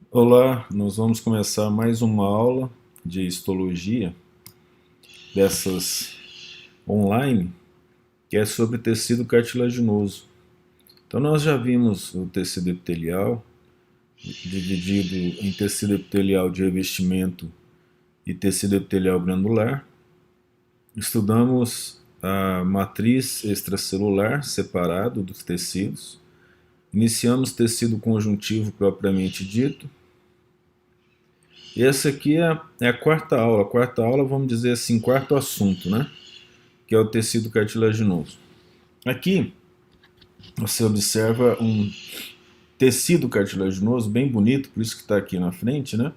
Olá, nós vamos começar mais uma aula de histologia dessas online, que é sobre tecido cartilaginoso. Então nós já vimos o tecido epitelial, dividido em tecido epitelial de revestimento e tecido epitelial granular. Estudamos a matriz extracelular separado dos tecidos. Iniciamos tecido conjuntivo propriamente dito. E essa aqui é a quarta aula. A quarta aula, vamos dizer assim, quarto assunto, né? Que é o tecido cartilaginoso. Aqui você observa um tecido cartilaginoso bem bonito, por isso que está aqui na frente, né?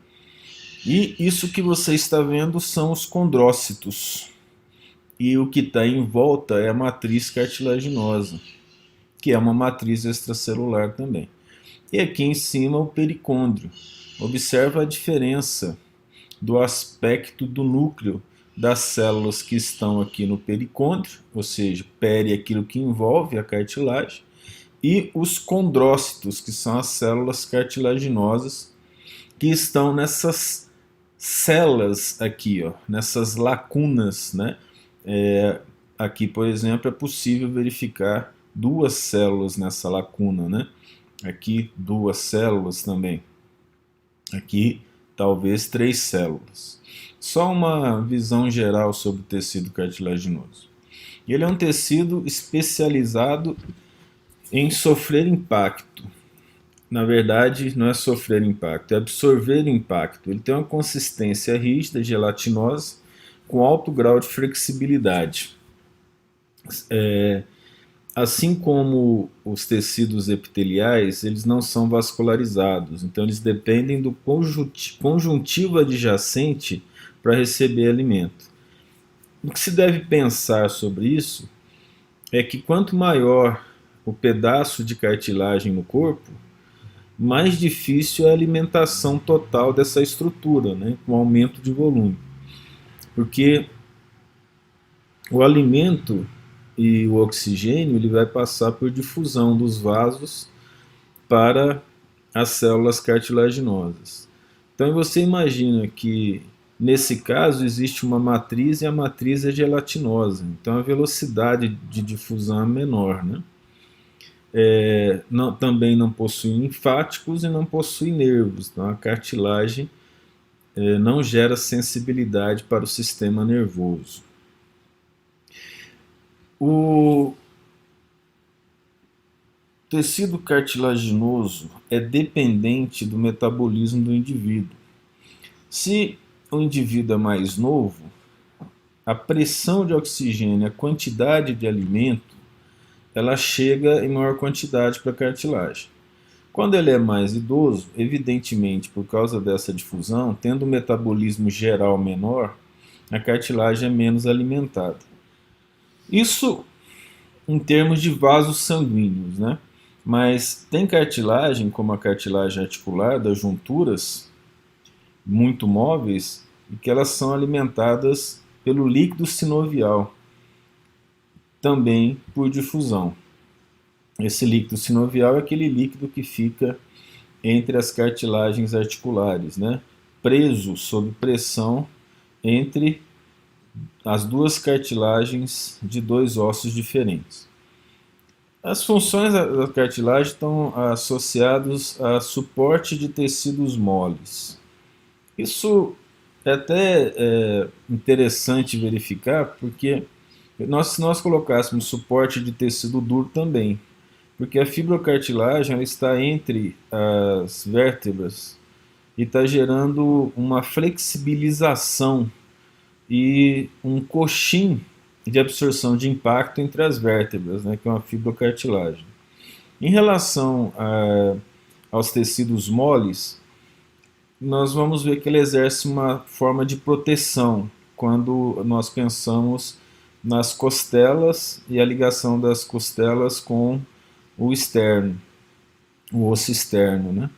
E isso que você está vendo são os condrócitos. E o que está em volta é a matriz cartilaginosa, que é uma matriz extracelular também. E aqui em cima o pericôndrio. Observa a diferença do aspecto do núcleo das células que estão aqui no pericôndrio, ou seja, peri é aquilo que envolve a cartilagem, e os condrócitos, que são as células cartilaginosas que estão nessas celas aqui, ó, nessas lacunas, né? Aqui, por exemplo, é possível verificar duas células nessa lacuna, né? Aqui duas células também. Aqui talvez três células. Só uma visão geral sobre o tecido cartilaginoso. Ele é um tecido especializado em sofrer impacto. Na verdade, não é sofrer impacto, é absorver impacto. Ele tem uma consistência rígida, gelatinosa, com alto grau de flexibilidade. Assim como os tecidos epiteliais, eles não são vascularizados, então eles dependem do conjuntivo adjacente para receber alimento. O que se deve pensar sobre isso é que quanto maior o pedaço de cartilagem no corpo, mais difícil é a alimentação total dessa estrutura, né, com aumento de volume. Porque o alimento e o oxigênio ele vai passar por difusão dos vasos para as células cartilaginosas. Então você imagina que nesse caso existe uma matriz e a matriz é gelatinosa, então a velocidade de difusão é menor, né? Também não possui linfáticos e não possui nervos, então a cartilagem não gera sensibilidade para o sistema nervoso. O tecido cartilaginoso é dependente do metabolismo do indivíduo. Se o indivíduo é mais novo, a pressão de oxigênio, a quantidade de alimento, ela chega em maior quantidade para a cartilagem. Quando ele é mais idoso, evidentemente por causa dessa difusão, tendo um metabolismo geral menor, a cartilagem é menos alimentada. Isso em termos de vasos sanguíneos, né? Mas tem cartilagem, como a cartilagem articular das junturas, muito móveis, e que elas são alimentadas pelo líquido sinovial, também por difusão. Esse líquido sinovial é aquele líquido que fica entre as cartilagens articulares, né? Preso sob pressão entre as duas cartilagens de dois ossos diferentes. As funções da cartilagem estão associadas a suporte de tecidos moles. Isso é até interessante verificar, porque se nós colocássemos suporte de tecido duro também, porque a fibrocartilagem ela está entre as vértebras e está gerando uma flexibilização e um coxim de absorção de impacto entre as vértebras, né, que é uma fibrocartilagem. Em relação aos tecidos moles, nós vamos ver que ele exerce uma forma de proteção quando nós pensamos nas costelas e a ligação das costelas com o externo, o osso externo, né?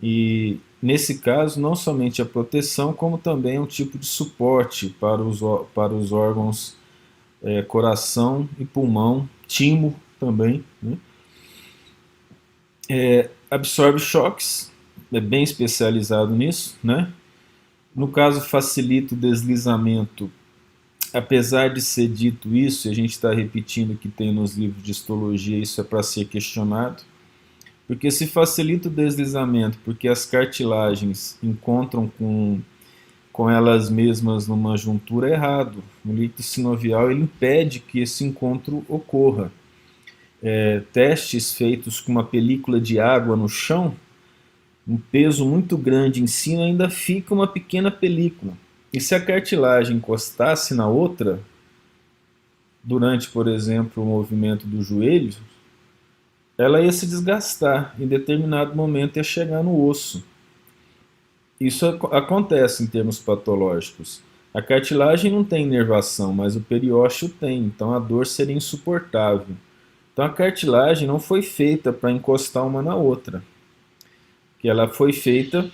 E nesse caso, não somente a proteção, como também um tipo de suporte para os órgãos coração e pulmão, timo também, né? Absorve choques é bem especializado nisso, né? No caso, facilita o deslizamento. Apesar de ser dito isso, e a gente está repetindo o que tem nos livros de histologia, isso é para ser questionado, porque se facilita o deslizamento, porque as cartilagens encontram com elas mesmas numa juntura errado. O líquido sinovial ele impede que esse encontro ocorra. Testes feitos com uma película de água no chão, um peso muito grande em cima, ainda fica uma pequena película. E se a cartilagem encostasse na outra, durante, por exemplo, o movimento do joelho, ela ia se desgastar, em determinado momento ia chegar no osso. Isso acontece em termos patológicos. A cartilagem não tem inervação, mas o periósteo tem, então a dor seria insuportável. Então a cartilagem não foi feita para encostar uma na outra, que ela foi feita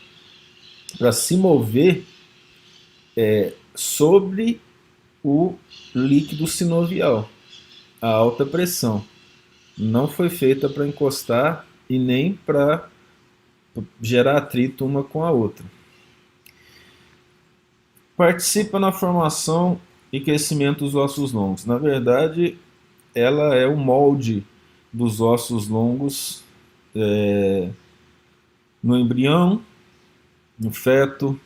para se mover sobre o líquido sinovial, a alta pressão. Não foi feita para encostar e nem para gerar atrito uma com a outra. Participa na formação e crescimento dos ossos longos. Na verdade, ela é o molde dos ossos longos no embrião, no feto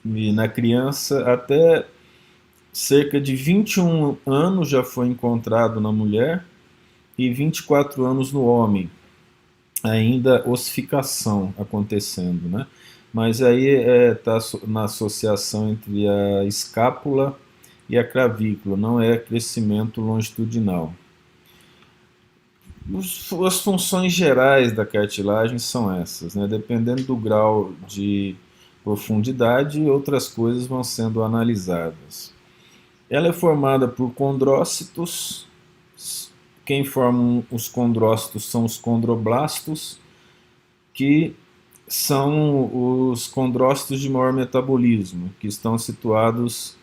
e na criança. Até cerca de 21 anos já foi encontrado na mulher e 24 anos no homem. Ainda ossificação acontecendo, né? Mas aí está na associação entre a escápula e a clavícula, não é crescimento longitudinal. As funções gerais da cartilagem são essas, né? Dependendo do grau de profundidade, outras coisas vão sendo analisadas. Ela é formada por condrócitos. Quem formam os condrócitos são os condroblastos, que são os condrócitos de maior metabolismo, que estão situados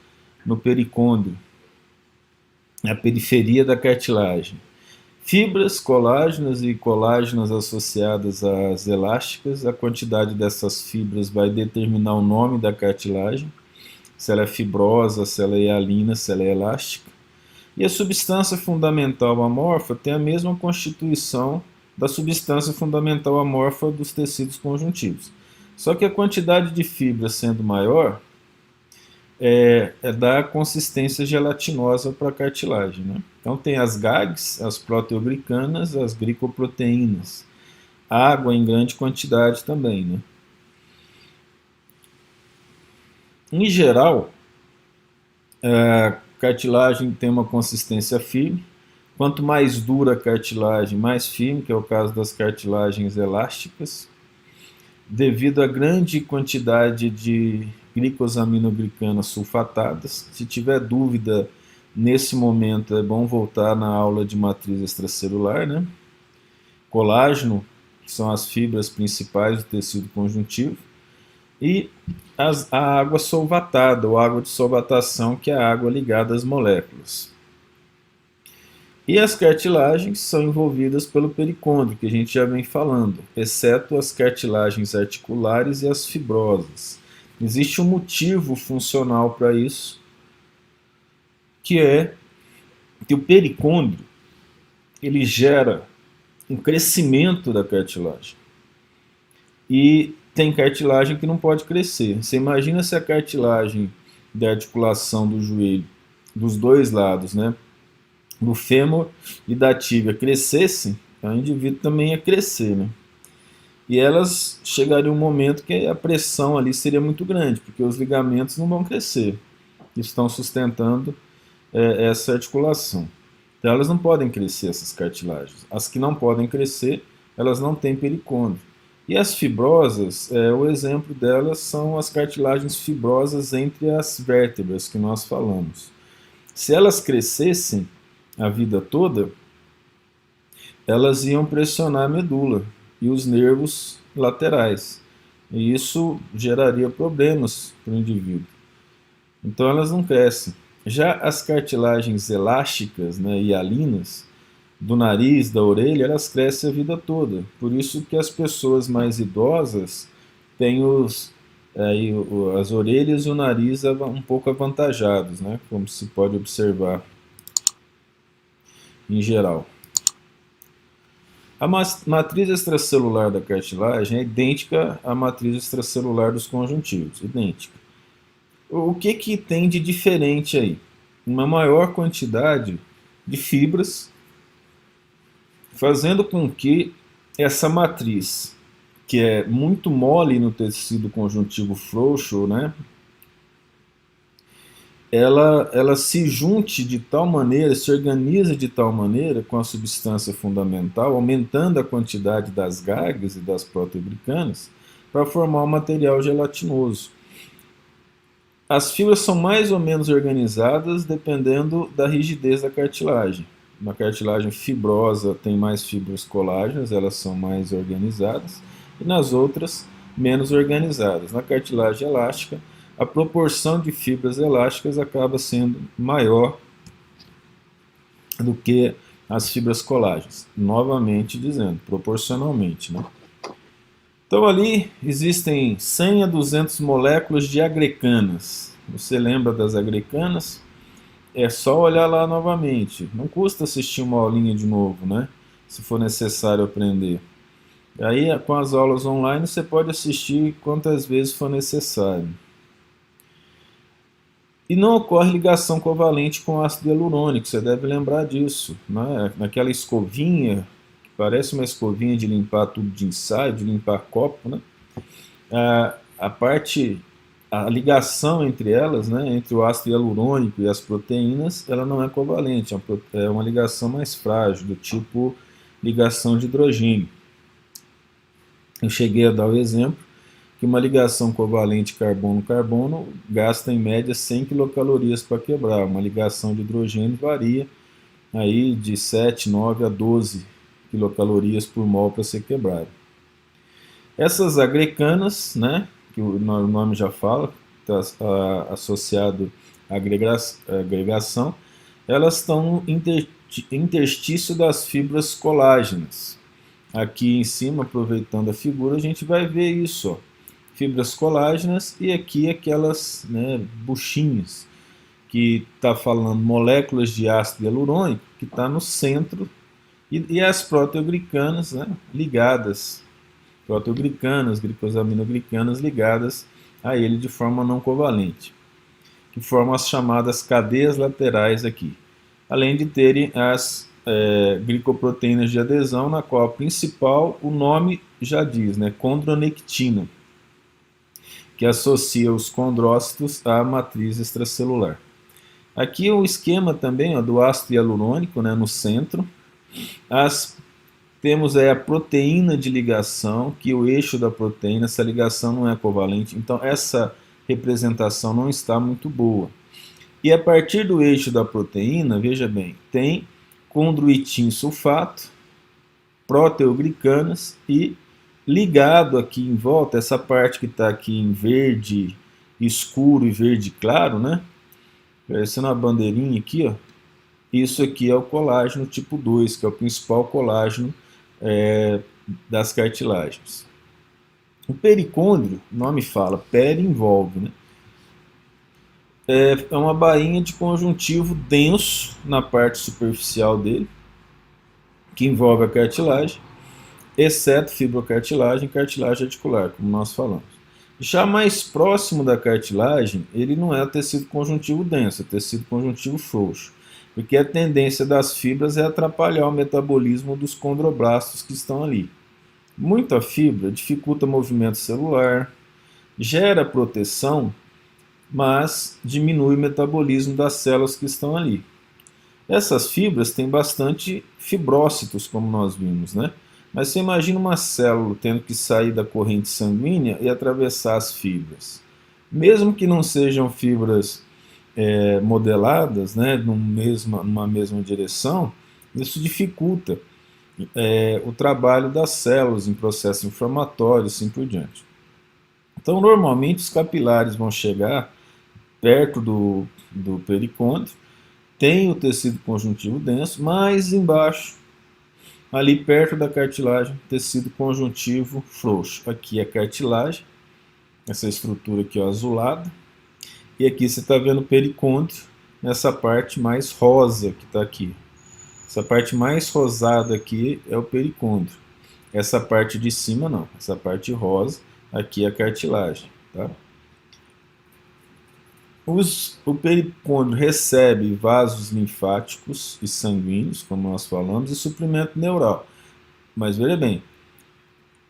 no pericôndrio, na periferia da cartilagem. Fibras colágenas e colágenas associadas às elásticas. A quantidade dessas fibras vai determinar o nome da cartilagem, se ela é fibrosa, se ela é hialina, se ela é elástica. E a substância fundamental amorfa tem a mesma constituição da substância fundamental amorfa dos tecidos conjuntivos. Só que a quantidade de fibra sendo maior dá consistência gelatinosa para a cartilagem, né? Então tem as GAGs, as proteoglicanas, as glicoproteínas. Água em grande quantidade também, né? Em geral, a cartilagem tem uma consistência firme. Quanto mais dura a cartilagem, mais firme, que é o caso das cartilagens elásticas. Devido à grande quantidade de glicosaminoglicanas sulfatadas. Se tiver dúvida, nesse momento é bom voltar na aula de matriz extracelular, né? Colágeno, que são as fibras principais do tecido conjuntivo. E a água solvatada, ou água de solvatação, que é a água ligada às moléculas. E as cartilagens são envolvidas pelo pericôndrio, que a gente já vem falando, exceto as cartilagens articulares e as fibrosas. Existe um motivo funcional para isso, que é que o pericôndrio ele gera um crescimento da cartilagem. E tem cartilagem que não pode crescer. Você imagina se a cartilagem da articulação do joelho, dos dois lados, né, do fêmur e da tíbia crescessem, o indivíduo também ia crescer, né? E elas chegariam um momento que a pressão ali seria muito grande, porque os ligamentos não vão crescer, estão sustentando essa articulação. Então elas não podem crescer, essas cartilagens. As que não podem crescer, elas não têm pericôndrio. E as fibrosas, o exemplo delas são as cartilagens fibrosas entre as vértebras que nós falamos. Se elas crescessem a vida toda, elas iam pressionar a medula e os nervos laterais. E isso geraria problemas para o indivíduo. Então elas não crescem. Já as cartilagens elásticas, né, hialinas, do nariz, da orelha, elas crescem a vida toda. Por isso que as pessoas mais idosas tem as orelhas e o nariz um pouco avantajados, né? Como se pode observar em geral. A matriz extracelular da cartilagem é idêntica à matriz extracelular dos conjuntivos, idêntica. O que tem de diferente aí? Uma maior quantidade de fibras, fazendo com que essa matriz, que é muito mole no tecido conjuntivo frouxo, né, ela se junte de tal maneira, se organiza de tal maneira com a substância fundamental, aumentando a quantidade das gagas e das proteoglicanas, para formar um material gelatinoso. As fibras são mais ou menos organizadas dependendo da rigidez da cartilagem. Uma cartilagem fibrosa tem mais fibras colágenas, elas são mais organizadas, e nas outras, menos organizadas. Na cartilagem elástica, a proporção de fibras elásticas acaba sendo maior do que as fibras colágenas. Novamente dizendo, proporcionalmente, né? Então ali existem 100 a 200 moléculas de agrecanas. Você lembra das agrecanas? É só olhar lá novamente. Não custa assistir uma aulinha de novo, né? Se for necessário aprender. Aí, com as aulas online, você pode assistir quantas vezes for necessário. E não ocorre ligação covalente com ácido hialurônico, você deve lembrar disso, né? Naquela escovinha, que parece uma escovinha de limpar tubo de ensaio, de limpar copo, né? A ligação entre elas, né, entre o ácido hialurônico e as proteínas, ela não é covalente, é uma ligação mais frágil, do tipo ligação de hidrogênio. Eu cheguei a dar o exemplo que uma ligação covalente carbono-carbono gasta em média 100 quilocalorias para quebrar. Uma ligação de hidrogênio varia aí de 7, 9 a 12 quilocalorias por mol para ser quebrado. Essas agrecanas, né, que o nome já fala, está associado à agregação, elas estão no interstício das fibras colágenas. Aqui em cima, aproveitando a figura, a gente vai ver isso, ó. Fibras colágenas e aqui aquelas, né, buchinhas, que está falando moléculas de ácido hialurônico, que está no centro, e as proteoglicanas, né, ligadas, proteoglicanas, glicosaminoglicanas ligadas a ele de forma não covalente, que formam as chamadas cadeias laterais aqui, além de terem as glicoproteínas de adesão, na qual a principal, o nome já diz, né, condronectina, que associa os condrócitos à matriz extracelular. Aqui o esquema também, ó, do ácido hialurônico, né, no centro. Temos aí a proteína de ligação, que o eixo da proteína, essa ligação não é covalente, então essa representação não está muito boa. E a partir do eixo da proteína, veja bem, tem condroitin sulfato, proteoglicanas e ligado aqui em volta, essa parte que está aqui em verde escuro e verde claro, né? Parecendo uma bandeirinha aqui, ó. Isso aqui é o colágeno tipo 2, que é o principal colágeno das cartilagens. O pericôndrio, o nome fala, peri envolve, né? É uma bainha de conjuntivo denso na parte superficial dele, que envolve a cartilagem, exceto fibrocartilagem e cartilagem articular, como nós falamos. Já mais próximo da cartilagem, ele não é tecido conjuntivo denso, é tecido conjuntivo frouxo, porque a tendência das fibras é atrapalhar o metabolismo dos condroblastos que estão ali. Muita fibra dificulta o movimento celular, gera proteção, mas diminui o metabolismo das células que estão ali. Essas fibras têm bastante fibrócitos, como nós vimos, né? Mas você imagina uma célula tendo que sair da corrente sanguínea e atravessar as fibras. Mesmo que não sejam fibras modeladas, né, numa mesma direção, isso dificulta o trabalho das células em processo inflamatório e assim por diante. Então, normalmente, os capilares vão chegar perto do pericôndrio, tem o tecido conjuntivo denso, mais embaixo, ali perto da cartilagem, tecido conjuntivo frouxo. Aqui é cartilagem, essa estrutura aqui, ó, azulada, e aqui você está vendo o pericôndrio nessa parte mais rosa que está aqui. Essa parte mais rosada aqui é o pericôndrio. Essa parte de cima não, essa parte rosa aqui é a cartilagem, tá? O pericôndrio recebe vasos linfáticos e sanguíneos, como nós falamos, e suprimento neural. Mas veja bem,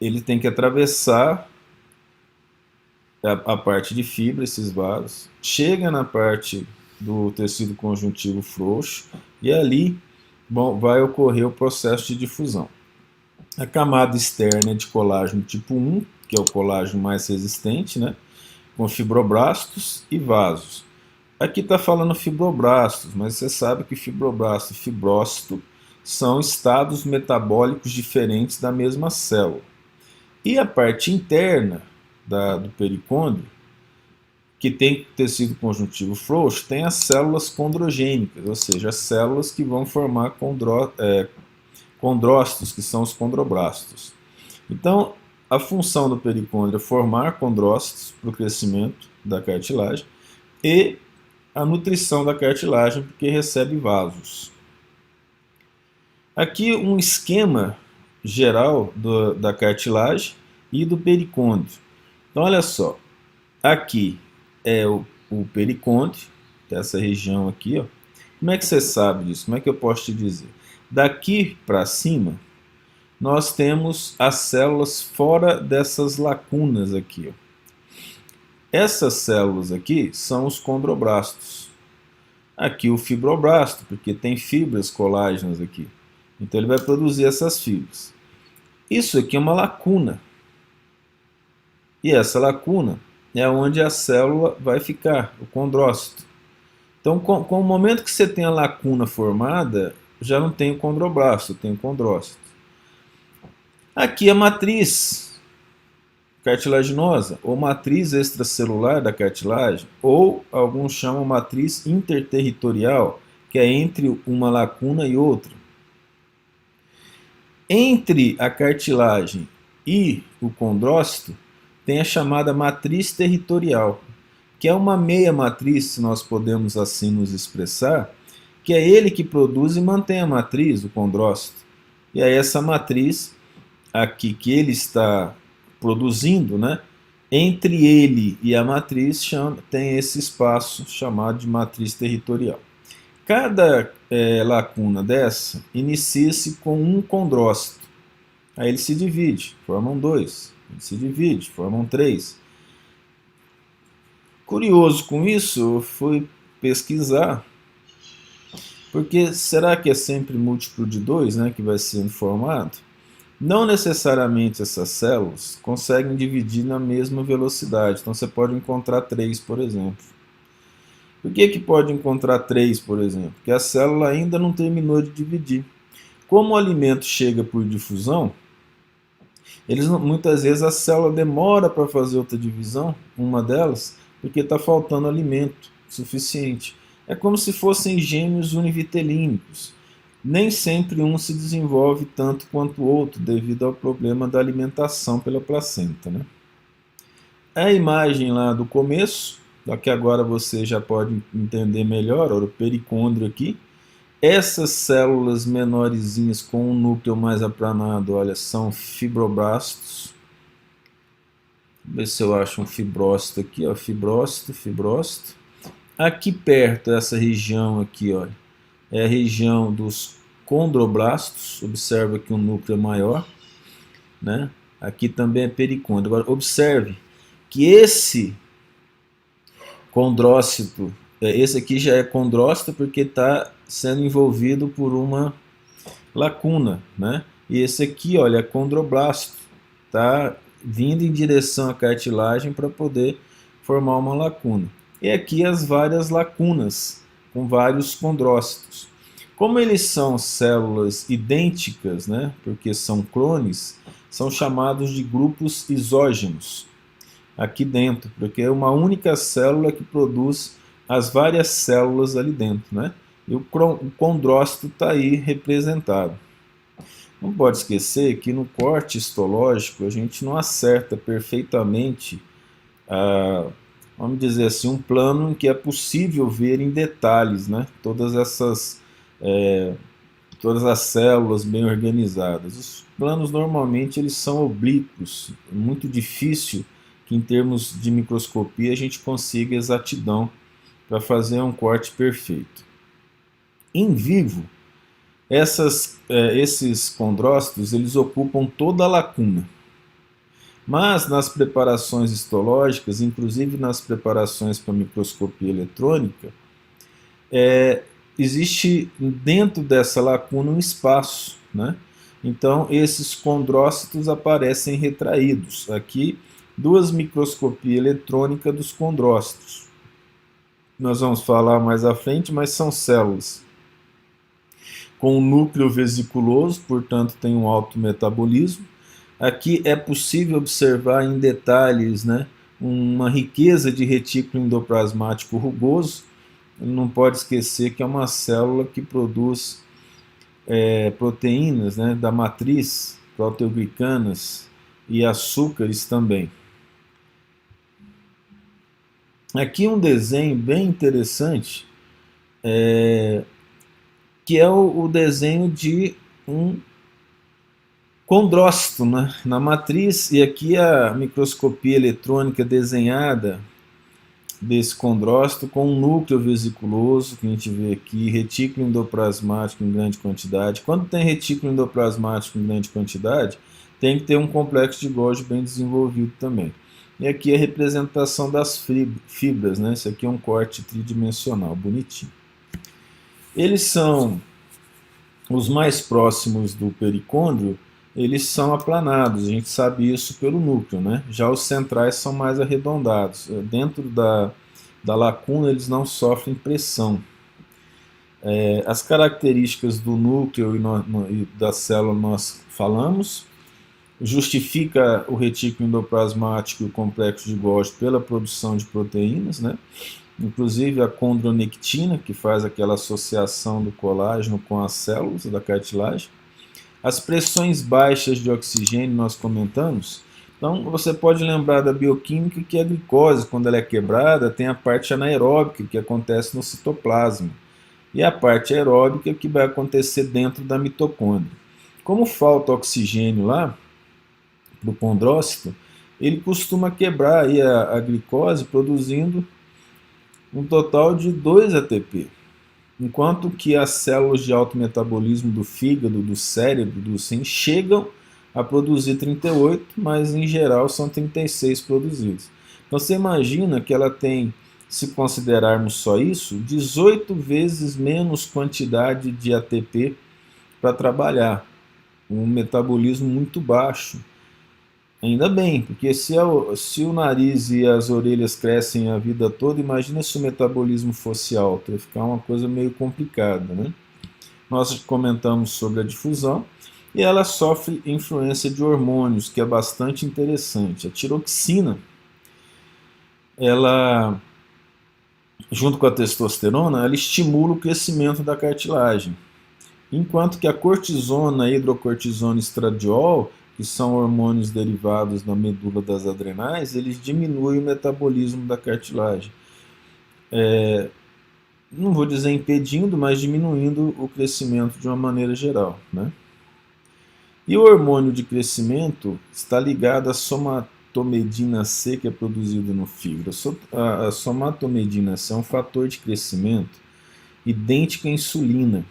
ele tem que atravessar a parte de fibra, esses vasos, chega na parte do tecido conjuntivo frouxo e ali vai ocorrer o processo de difusão. A camada externa é de colágeno tipo 1, que é o colágeno mais resistente, né, com fibroblastos e vasos. Aqui está falando fibroblastos, mas você sabe que fibroblasto e fibrócito são estados metabólicos diferentes da mesma célula. E a parte interna do pericôndrio, que tem tecido conjuntivo frouxo, tem as células condrogênicas, ou seja, as células que vão formar condrócitos, que são os condroblastos. Então, a função do pericôndrio é formar condrócitos para o crescimento da cartilagem e a nutrição da cartilagem, porque recebe vasos. Aqui um esquema geral da cartilagem e do pericôndrio. Então, olha só, aqui é o pericôndrio, essa região aqui, ó. Como é que você sabe disso? Como é que eu posso te dizer? Daqui para cima, nós temos as células fora dessas lacunas aqui, ó. Essas células aqui são os condroblastos. Aqui o fibroblasto, porque tem fibras colágenas aqui. Então ele vai produzir essas fibras. Isso aqui é uma lacuna. E essa lacuna é onde a célula vai ficar, o condrócito. Então, com o momento que você tem a lacuna formada, já não tem o condroblasto, tem o condrócito. Aqui a matriz cartilaginosa, ou matriz extracelular da cartilagem, ou alguns chamam matriz interterritorial, que é entre uma lacuna e outra. Entre a cartilagem e o condrócito, tem a chamada matriz territorial, que é uma meia matriz, se nós podemos assim nos expressar, que é ele que produz e mantém a matriz, o condrócito. E aí essa matriz aqui que ele está produzindo, né, entre ele e a matriz tem esse espaço chamado de matriz territorial. Cada lacuna dessa inicia-se com um condrócito. Aí ele se divide, formam dois. Ele se divide, formam três. Curioso com isso, eu fui pesquisar, porque será que é sempre múltiplo de 2, né, que vai sendo formado? Não necessariamente essas células conseguem dividir na mesma velocidade, então você pode encontrar 3, por exemplo. Por que pode encontrar 3, por exemplo? Porque a célula ainda não terminou de dividir. Como o alimento chega por difusão, muitas vezes a célula demora para fazer outra divisão, uma delas, porque está faltando alimento suficiente. É como se fossem gêmeos univitelínicos. Nem sempre um se desenvolve tanto quanto o outro, devido ao problema da alimentação pela placenta, né? A imagem lá do começo, que agora você já pode entender melhor, olha, o pericôndrio aqui. Essas células menorzinhas com um núcleo mais aplanado, olha, são fibroblastos. Vamos ver se eu acho um fibrócito aqui, ó, fibrócito, fibrócito. Aqui perto, essa região aqui, olha, é a região dos condroblastos. Observa que o núcleo é maior, né? Aqui também é pericôndrio. Agora, observe que esse condrócito, esse aqui já é condrócito porque está sendo envolvido por uma lacuna, né? E esse aqui, olha, é condroblasto, está vindo em direção à cartilagem para poder formar uma lacuna. E aqui as várias lacunas, com vários condrócitos. Como eles são células idênticas, né, porque são clones, são chamados de grupos isógenos aqui dentro, porque é uma única célula que produz as várias células ali dentro, né? E o condrócito está aí representado. Não pode esquecer que no corte histológico a gente não acerta perfeitamente vamos dizer assim, um plano em que é possível ver em detalhes, né, todas as células bem organizadas. Os planos normalmente eles são oblíquos, é muito difícil que em termos de microscopia a gente consiga exatidão para fazer um corte perfeito. Em vivo, esses condrócitos eles ocupam toda a lacuna. Mas nas preparações histológicas, inclusive nas preparações para microscopia eletrônica, existe dentro dessa lacuna um espaço, né? Então esses condrócitos aparecem retraídos. Aqui, duas microscopia eletrônica dos condrócitos. Nós vamos falar mais à frente, mas são células com um núcleo vesiculoso, portanto tem um alto metabolismo. Aqui é possível observar em detalhes, né, uma riqueza de retículo endoplasmático rugoso. Não pode esquecer que é uma célula que produz proteínas, né, da matriz, proteoglicanas e açúcares também. Aqui um desenho bem interessante, que é o desenho de um condrócito, né, na matriz, e aqui a microscopia eletrônica desenhada desse condrócito com um núcleo vesiculoso, que a gente vê aqui, retículo endoplasmático em grande quantidade. Quando tem retículo endoplasmático em grande quantidade, tem que ter um complexo de Golgi bem desenvolvido também. E aqui a representação das fibras, né? Isso aqui é um corte tridimensional, bonitinho. Eles são os mais próximos do pericôndrio, eles são aplanados, a gente sabe isso pelo núcleo, né? Já os centrais são mais arredondados. Dentro da lacuna eles não sofrem pressão. As características do núcleo e da célula nós falamos. Justifica o retículo endoplasmático e o complexo de Golgi pela produção de proteínas, né? Inclusive a condronectina, que faz aquela associação do colágeno com as células da cartilagem. As pressões baixas de oxigênio nós comentamos. Então você pode lembrar da bioquímica que a glicose, quando ela é quebrada, tem a parte anaeróbica que acontece no citoplasma e a parte aeróbica que vai acontecer dentro da mitocôndria. Como falta oxigênio lá do condrócito, ele costuma quebrar aí a glicose produzindo um total de 2 ATP. Enquanto que as células de alto metabolismo do fígado, do cérebro, do rim chegam a produzir 38, mas em geral são 36 produzidos. Então você imagina que ela tem, se considerarmos só isso, 18 vezes menos quantidade de ATP para trabalhar. Um metabolismo muito baixo. Ainda bem, porque se o nariz e as orelhas crescem a vida toda, imagina se o metabolismo fosse alto, ia ficar uma coisa meio complicada, né? Nós comentamos sobre a difusão e ela sofre influência de hormônios, que é bastante interessante. A tiroxina, ela, junto com a testosterona, ela estimula o crescimento da cartilagem, enquanto que a cortisona, a hidrocortisona e estradiol, que são hormônios derivados da medula das adrenais, eles diminuem o metabolismo da cartilagem. Não vou dizer impedindo, mas diminuindo o crescimento de uma maneira geral, né? E o hormônio de crescimento está ligado à somatomedina C, que é produzida no fígado. A somatomedina C é um fator de crescimento idêntico à insulina.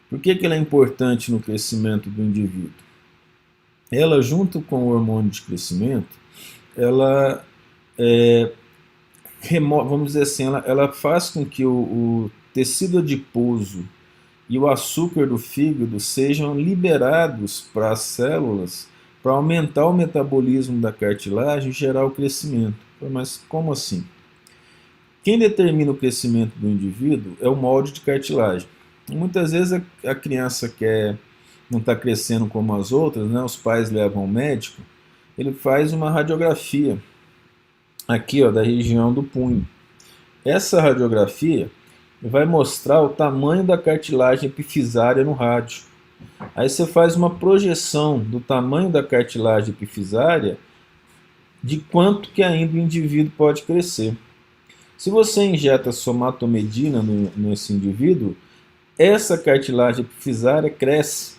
Por que ela é importante no crescimento do indivíduo? Ela, junto com o hormônio de crescimento, ela vamos dizer assim, ela faz com que o tecido adiposo e o açúcar do fígado sejam liberados para as células para aumentar o metabolismo da cartilagem e gerar o crescimento. Mas como assim? Quem determina o crescimento do indivíduo é o molde de cartilagem. Muitas vezes a criança não está crescendo como as outras, né? Os pais levam ao médico, ele faz uma radiografia aqui, ó, da região do punho. Essa radiografia vai mostrar o tamanho da cartilagem epifisária no rádio. Aí você faz uma projeção do tamanho da cartilagem epifisária de quanto que ainda o indivíduo pode crescer. Se você injeta somatomedina nesse indivíduo, essa cartilagem epifisária cresce.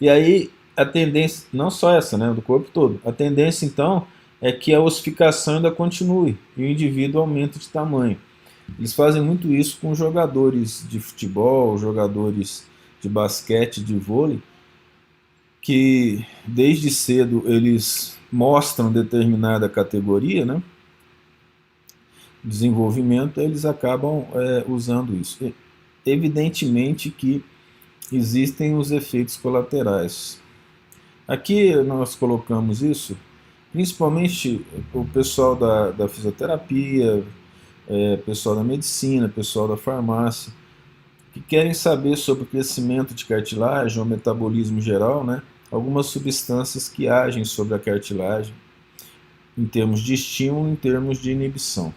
E aí a tendência, não só essa, né, do corpo todo, a tendência então é que a ossificação ainda continue e o indivíduo aumente de tamanho. Eles fazem muito isso com jogadores de futebol, jogadores de basquete, de vôlei, que desde cedo eles mostram determinada categoria, né, desenvolvimento, eles acabam usando isso. Evidentemente que existem os efeitos colaterais. Aqui nós colocamos isso, principalmente o pessoal da fisioterapia, pessoal da medicina, pessoal da farmácia, que querem saber sobre o crescimento de cartilagem, o metabolismo geral, né? Algumas substâncias que agem sobre a cartilagem, em termos de estímulo, em termos de inibição.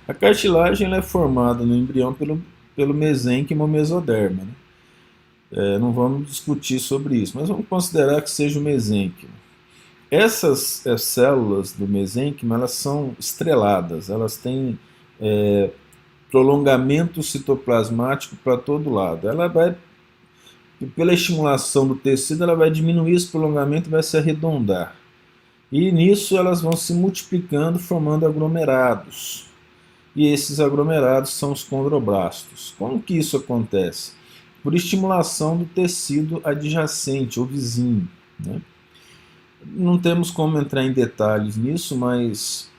A cartilagem ela é formada no embrião pelo mesênquima ou mesoderma, né? Não vamos discutir sobre isso, mas vamos considerar que seja o mesênquima. Essas células do mesênquima elas são estreladas, elas têm prolongamento citoplasmático para todo lado. Ela vai, pela estimulação do tecido, ela vai diminuir esse prolongamento e vai se arredondar. E nisso elas vão se multiplicando, formando aglomerados. E esses aglomerados são os condroblastos. Como que isso acontece? Por estimulação do tecido adjacente ou vizinho, né? Não temos como entrar em detalhes nisso, mas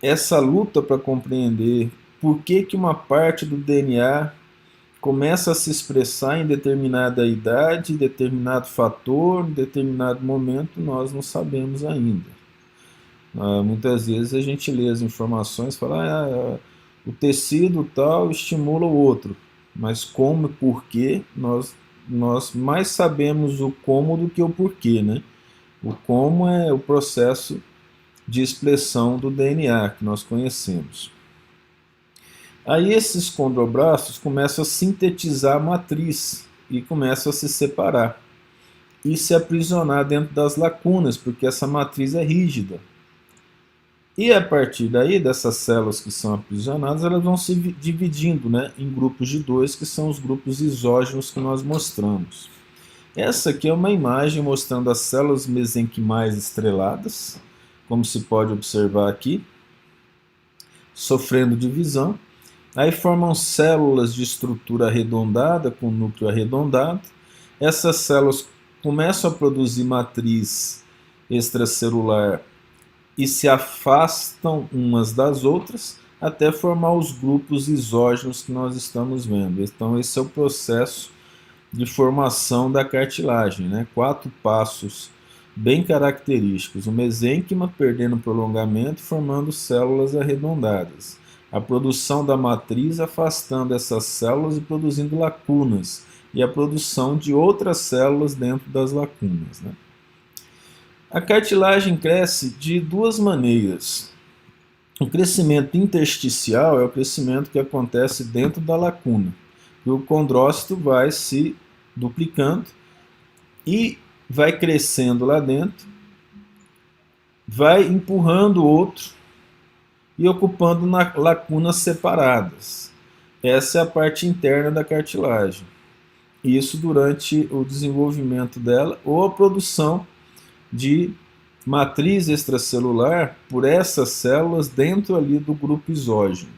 essa luta para compreender por que uma parte do DNA começa a se expressar em determinada idade, determinado fator, em determinado momento, nós não sabemos ainda. Muitas vezes a gente lê as informações e fala o tecido tal estimula o outro, mas como e porquê, nós mais sabemos o como do que o porquê, né? O como é o processo de expressão do DNA que nós conhecemos. Aí esses condroblastos começam a sintetizar a matriz e começam a se separar e se aprisionar dentro das lacunas, porque essa matriz é rígida. E a partir daí, dessas células que são aprisionadas, elas vão se dividindo, né, em grupos de 2, que são os grupos isógenos que nós mostramos. Essa aqui é uma imagem mostrando as células mesenquimais estreladas, como se pode observar aqui, sofrendo divisão. Aí formam células de estrutura arredondada, com núcleo arredondado. Essas células começam a produzir matriz extracelular e se afastam umas das outras até formar os grupos isógenos que nós estamos vendo. Então esse é o processo de formação da cartilagem, né? 4 passos bem característicos. O mesênquima perdendo prolongamento, formando células arredondadas. A produção da matriz afastando essas células e produzindo lacunas. E a produção de outras células dentro das lacunas, né? A cartilagem cresce de 2 maneiras. O crescimento intersticial é o crescimento que acontece dentro da lacuna. E o condrócito vai se duplicando e vai crescendo lá dentro, vai empurrando o outro e ocupando lacunas separadas. Essa é a parte interna da cartilagem. Isso durante o desenvolvimento dela ou a produção de matriz extracelular por essas células dentro ali do grupo isógeno.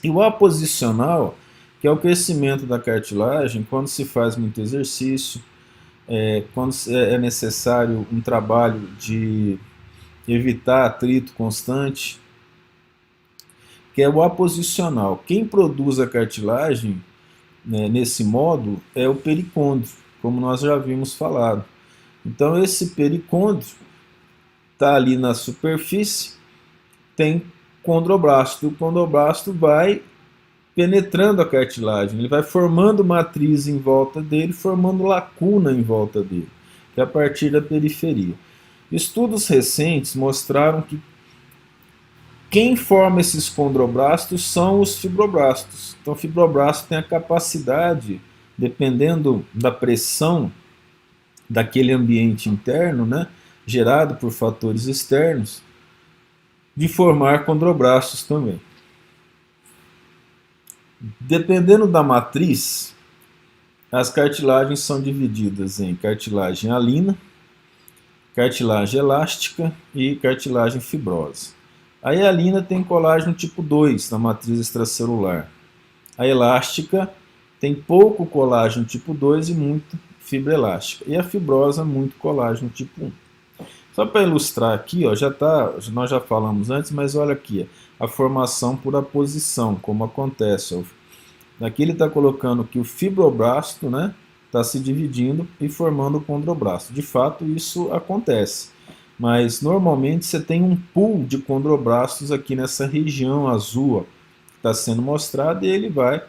E o aposicional, que é o crescimento da cartilagem quando se faz muito exercício, quando é necessário um trabalho de evitar atrito constante, que é o aposicional. Quem produz a cartilagem, né, nesse modo é o pericôndrio, como nós já havíamos falado. Então esse pericôndrio está ali na superfície, tem condroblasto, e o condroblasto vai penetrando a cartilagem, ele vai formando matriz em volta dele, formando lacuna em volta dele, que é a partir da periferia. Estudos recentes mostraram que quem forma esses condroblastos são os fibroblastos. Então o fibroblasto tem a capacidade, dependendo da pressão daquele ambiente interno, né, gerado por fatores externos, de formar condroblastos também. Dependendo da matriz, as cartilagens são divididas em cartilagem alina, cartilagem elástica e cartilagem fibrosa. A hialina tem colágeno tipo 2 na matriz extracelular. A elástica tem pouco colágeno tipo 2 e muita fibra elástica. E a fibrosa, muito colágeno tipo 1. Só para ilustrar aqui, ó, nós já falamos antes, mas olha aqui, ó, a formação por aposição, como acontece. Ó. Aqui ele está colocando que o fibroblasto, né, está se dividindo e formando o condroblasto. De fato, isso acontece. Mas normalmente você tem um pool de condroblastos aqui nessa região azul, ó, que está sendo mostrado, e ele vai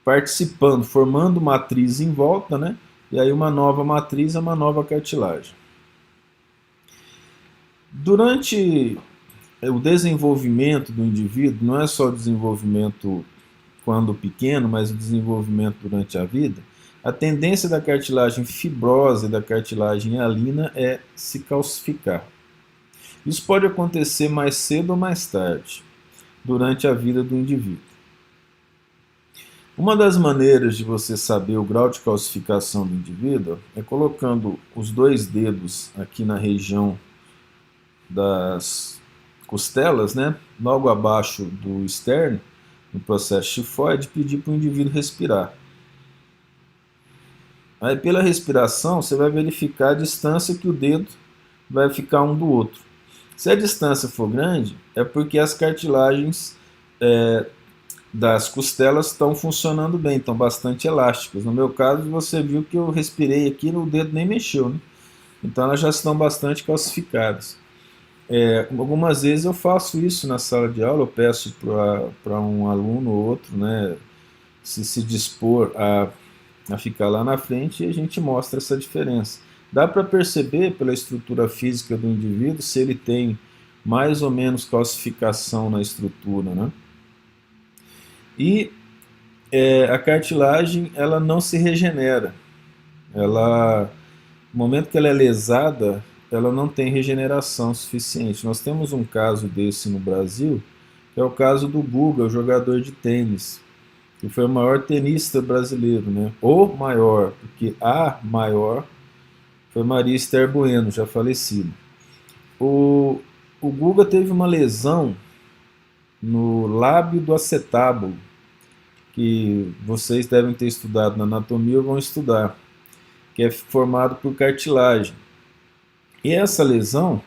participando, formando matriz em volta, né? E aí uma nova matriz é uma nova cartilagem. Durante o desenvolvimento do indivíduo, não é só o desenvolvimento quando pequeno, mas o desenvolvimento durante a vida, a tendência da cartilagem fibrosa e da cartilagem hialina é se calcificar. Isso pode acontecer mais cedo ou mais tarde, durante a vida do indivíduo. Uma das maneiras de você saber o grau de calcificação do indivíduo é colocando os dois dedos aqui na região das costelas, né, logo abaixo do externo, no processo tifoide, pedir para o indivíduo respirar. Aí pela respiração você vai verificar a distância que o dedo vai ficar um do outro. Se a distância for grande, é porque as cartilagens das costelas estão funcionando bem, estão bastante elásticas. No meu caso, você viu que eu respirei aqui e o dedo nem mexeu, né? Então elas já estão bastante calcificadas. Algumas vezes eu faço isso na sala de aula, eu peço para um aluno ou outro, né, se dispor a ficar lá na frente, e a gente mostra essa diferença. Dá para perceber pela estrutura física do indivíduo se ele tem mais ou menos calcificação na estrutura, né? E a cartilagem, ela não se regenera. No momento que ela é lesada, ela não tem regeneração suficiente. Nós temos um caso desse no Brasil, que é o caso do Guga, o jogador de tênis, que foi o maior tenista brasileiro, né? O maior, porque a maior foi Maria Esther Bueno, já falecida. O Guga teve uma lesão no lábio do acetábulo, que vocês devem ter estudado na anatomia ou vão estudar, que é formado por cartilagem. E essa lesão,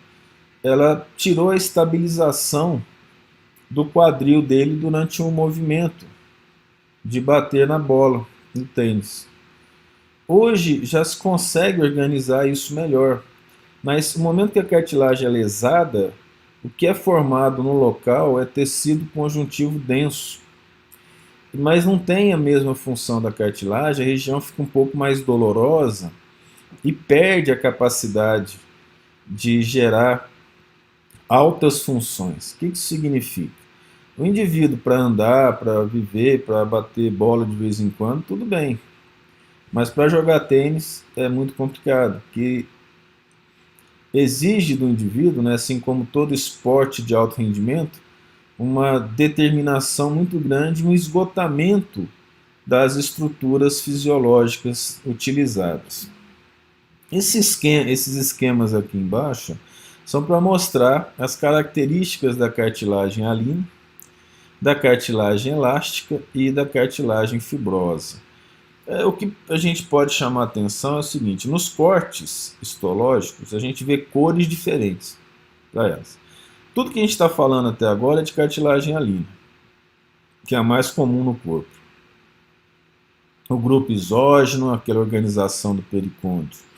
ela tirou a estabilização do quadril dele durante um movimento de bater na bola no tênis. Hoje já se consegue organizar isso melhor, mas no momento que a cartilagem é lesada, o que é formado no local é tecido conjuntivo denso, mas não tem a mesma função da cartilagem, a região fica um pouco mais dolorosa e perde a capacidade de gerar altas funções. O que isso significa? O indivíduo, para andar, para viver, para bater bola de vez em quando, tudo bem. Mas para jogar tênis é muito complicado, porque exige do indivíduo, né, assim como todo esporte de alto rendimento, uma determinação muito grande, um esgotamento das estruturas fisiológicas utilizadas. Esses esquemas aqui embaixo são para mostrar as características da cartilagem alina, da cartilagem elástica e da cartilagem fibrosa. O que a gente pode chamar a atenção é o seguinte: nos cortes histológicos a gente vê cores diferentes para elas. Tudo que a gente está falando até agora é de cartilagem alina, que é a mais comum no corpo. O grupo isógeno, aquela organização do pericôndrio.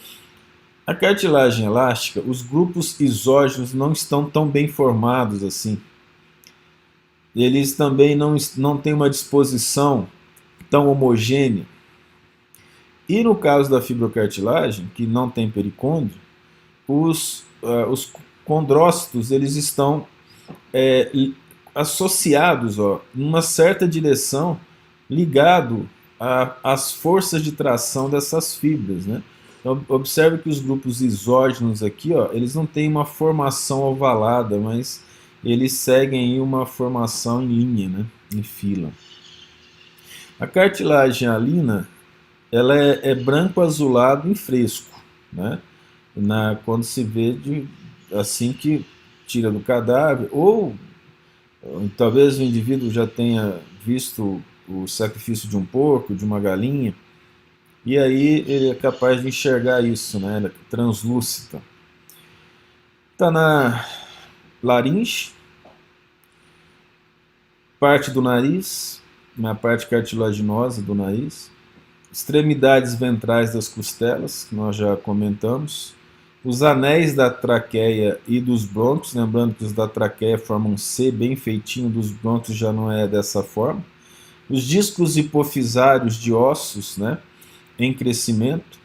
A cartilagem elástica, os grupos isógenos não estão tão bem formados assim. Eles também não têm uma disposição tão homogênea. E no caso da fibrocartilagem, que não tem pericôndrio, os condrócitos eles estão associados, numa certa direção, ligado às forças de tração dessas fibras, né? Observe que os grupos isógenos aqui, ó, eles não têm uma formação ovalada, mas eles seguem aí uma formação em linha, né, em fila. A cartilagem hialina, ela é branco azulado em fresco, né? Quando se vê assim que tira do cadáver, ou talvez o indivíduo já tenha visto o sacrifício de um porco, de uma galinha, e aí ele é capaz de enxergar isso, né? Ela é translúcida. Está na laringe, parte do nariz, na parte cartilaginosa do nariz, extremidades ventrais das costelas, que nós já comentamos, os anéis da traqueia e dos brônquios, lembrando que os da traqueia formam um C bem feitinho, dos brônquios já não é dessa forma, os discos hipofisários de ossos, né, em crescimento,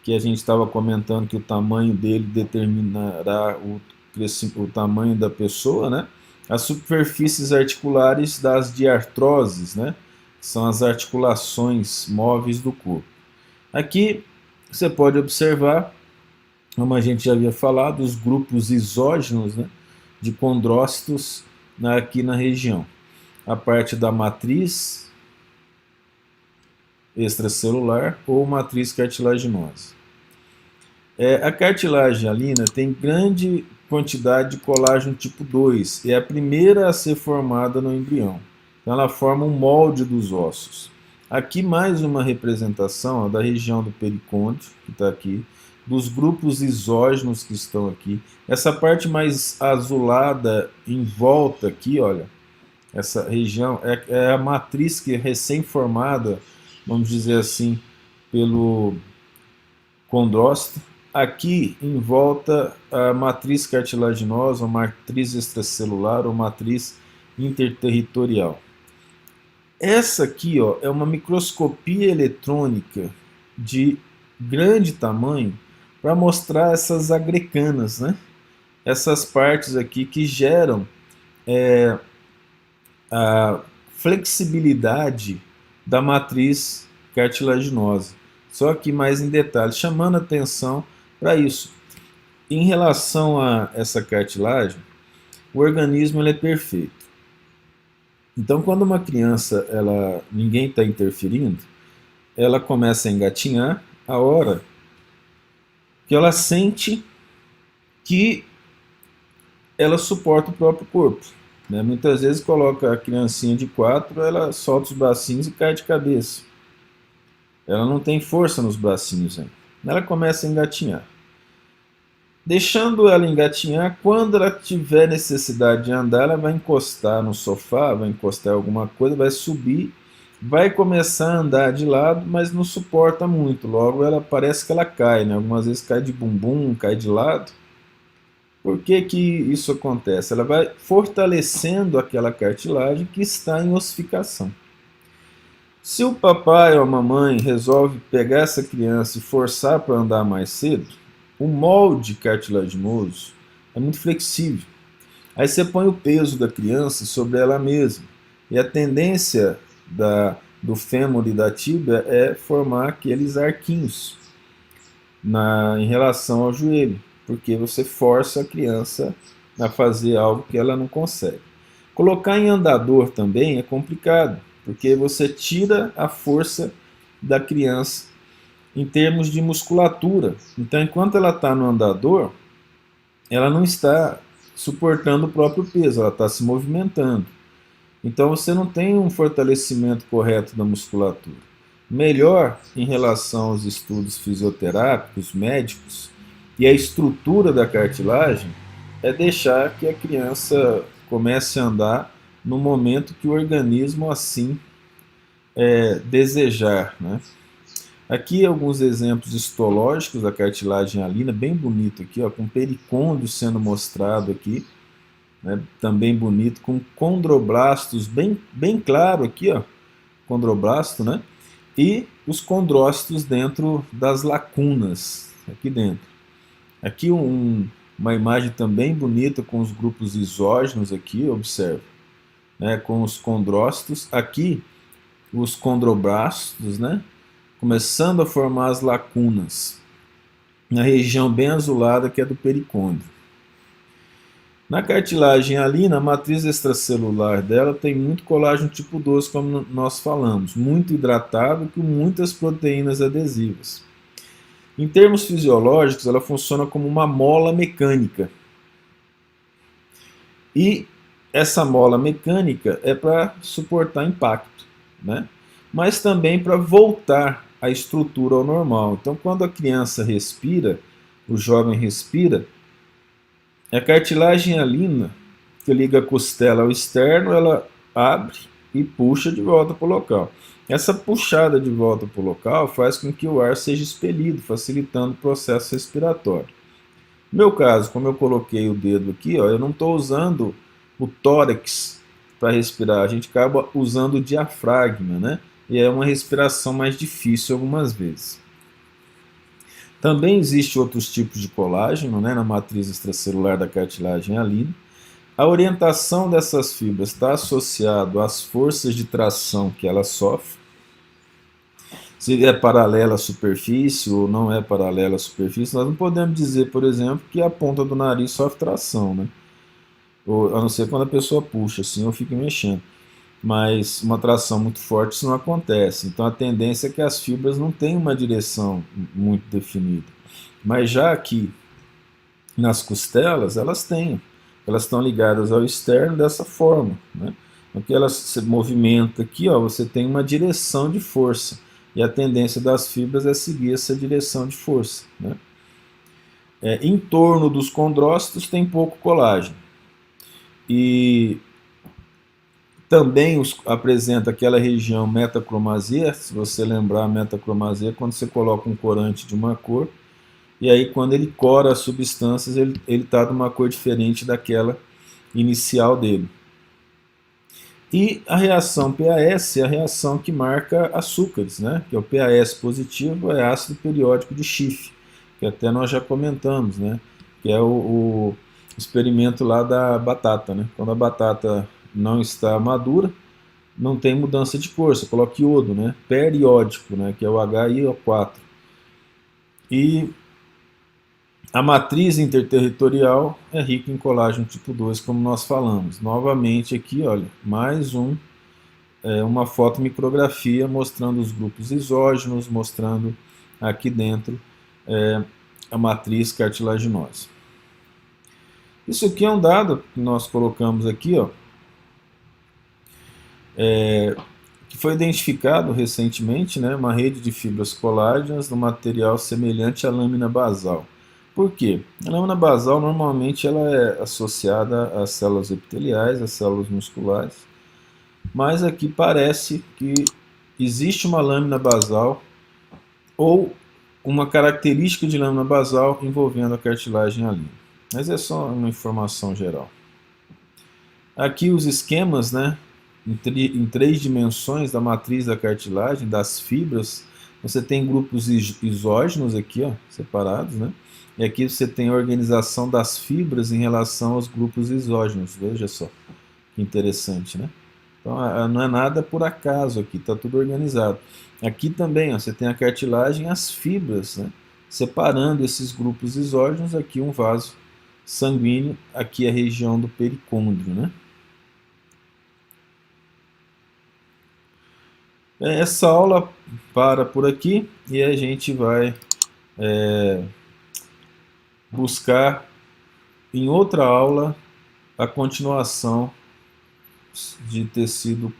que a gente estava comentando que o tamanho dele determinará o tamanho da pessoa, né, as superfícies articulares das diartroses, né, são as articulações móveis do corpo. Aqui você pode observar, como a gente já havia falado, os grupos isógenos, né, de condrócitos aqui na região. A parte da matriz extracelular ou matriz cartilaginosa. A cartilagem hialina tem grande quantidade de colágeno tipo 2 e é a primeira a ser formada no embrião. Então ela forma um molde dos ossos. Aqui mais uma representação da região do pericôndrio, que está aqui, dos grupos isógenos que estão aqui. Essa parte mais azulada em volta aqui, olha, essa região é a matriz que é recém-formada, vamos dizer assim, pelo condrócito. Aqui em volta a matriz cartilaginosa, a matriz extracelular ou matriz interterritorial. Essa aqui, ó, é uma microscopia eletrônica de grande tamanho para mostrar essas agrecanas, né? Essas partes aqui que geram a flexibilidade da matriz cartilaginosa. Só que mais em detalhe, chamando atenção para isso. Em relação a essa cartilagem, o organismo ele é perfeito. Então, quando uma criança, ninguém está interferindo, ela começa a engatinhar a hora que ela sente que ela suporta o próprio corpo. Né? Muitas vezes coloca a criancinha de 4, ela solta os bracinhos e cai de cabeça. Ela não tem força nos bracinhos ainda. Ela começa a engatinhar. Deixando ela engatinhar, quando ela tiver necessidade de andar, ela vai encostar no sofá, vai encostar em alguma coisa, vai subir, vai começar a andar de lado, mas não suporta muito. Logo ela parece que ela cai, né? Algumas vezes cai de bumbum, cai de lado. Por que que isso acontece? Ela vai fortalecendo aquela cartilagem que está em ossificação. Se o papai ou a mamãe resolve pegar essa criança e forçar para andar mais cedo, o molde cartilaginoso é muito flexível. Aí você põe o peso da criança sobre ela mesma. E a tendência do fêmur e da tíbia é formar aqueles arquinhos em relação ao joelho, porque você força a criança a fazer algo que ela não consegue. Colocar em andador também é complicado, porque você tira a força da criança em termos de musculatura. Então, enquanto ela está no andador, ela não está suportando o próprio peso, ela está se movimentando. Então, você não tem um fortalecimento correto da musculatura. Melhor, em relação aos estudos fisioterápicos, médicos, e a estrutura da cartilagem, é deixar que a criança comece a andar no momento que o organismo assim desejar, né? Aqui alguns exemplos histológicos da cartilagem hialina, bem bonito aqui, ó, com pericôndrio sendo mostrado aqui, né, também bonito, com condroblastos bem claro aqui, ó, condroblasto, né, e os condrócitos dentro das lacunas, aqui dentro. Aqui uma imagem também bonita com os grupos isógenos aqui, observe, né, com os condrócitos, aqui os condroblastos, né, começando a formar as lacunas. na região bem azulada que é do pericôndrio. Na cartilagem alina, a matriz extracelular dela tem muito colágeno tipo 12, como nós falamos, muito hidratado com muitas proteínas adesivas. Em termos fisiológicos, ela funciona como uma mola mecânica. E essa mola mecânica é para suportar impacto, né? Mas também para voltar a estrutura ao normal. Então, quando a criança respira, o jovem respira, a cartilagem alina, que liga a costela ao externo, ela abre e puxa de volta para o local. Essa puxada de volta para o local faz com que o ar seja expelido, facilitando o processo respiratório. No meu caso, como eu coloquei o dedo aqui, ó, eu não estou usando o tórax para respirar, a gente acaba usando o diafragma, né? E é uma respiração mais difícil algumas vezes. Também existem outros tipos de colágeno, né, na matriz extracelular da cartilagem alina. A orientação dessas fibras está associada às forças de tração que ela sofre. Se é paralela à superfície ou não é paralela à superfície, nós não podemos dizer, por exemplo, que a ponta do nariz sofre tração, né? Ou, a não ser quando a pessoa puxa, assim, ou fica mexendo. Mas uma tração muito forte isso não acontece. Então a tendência é que as fibras não tenham uma direção muito definida. Mas já aqui nas costelas, elas têm. Elas estão ligadas ao externo dessa forma, né? Porque elas se movimenta aqui, ó, você tem uma direção de força. E a tendência das fibras é seguir essa direção de força, né? Em torno dos condrócitos tem pouco colágeno. E também apresenta aquela região metacromasia. Se você lembrar, a metacromasia é quando você coloca um corante de uma cor, e aí quando ele cora as substâncias, ele está de uma cor diferente daquela inicial dele. E a reação PAS é a reação que marca açúcares, né? Que é o PAS positivo, é ácido periódico de Schiff, que até nós já comentamos, né? Que é o experimento lá da batata, né? Quando a batata não está madura, não tem mudança de cor, você coloca iodo, né? Periódico, né? Que é o HiO4. E a matriz interterritorial é rica em colágeno tipo 2, como nós falamos. Novamente aqui, olha, mais uma fotomicrografia mostrando os grupos isógenos, mostrando aqui dentro a matriz cartilaginosa. Isso aqui é um dado que nós colocamos aqui, ó, que foi identificado recentemente, né, uma rede de fibras colágenas no material semelhante à lâmina basal. Por quê? A lâmina basal normalmente ela é associada às células epiteliais, às células musculares, mas aqui parece que existe uma lâmina basal ou uma característica de lâmina basal envolvendo a cartilagem alina. Mas é só uma informação geral. Aqui os esquemas, né, em 3 dimensões da matriz da cartilagem, das fibras. Você tem grupos isógenos aqui, ó, separados, né? E aqui você tem a organização das fibras em relação aos grupos isógenos. Veja só, que interessante, né? Então não é nada por acaso aqui, está tudo organizado. Aqui também, ó, você tem a cartilagem e as fibras, né? Separando esses grupos isógenos, aqui um vaso sanguíneo, aqui a região do pericôndrio, né? Essa aula para por aqui e a gente vai buscar em outra aula a continuação de tecido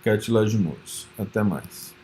cartilaginoso. Até mais.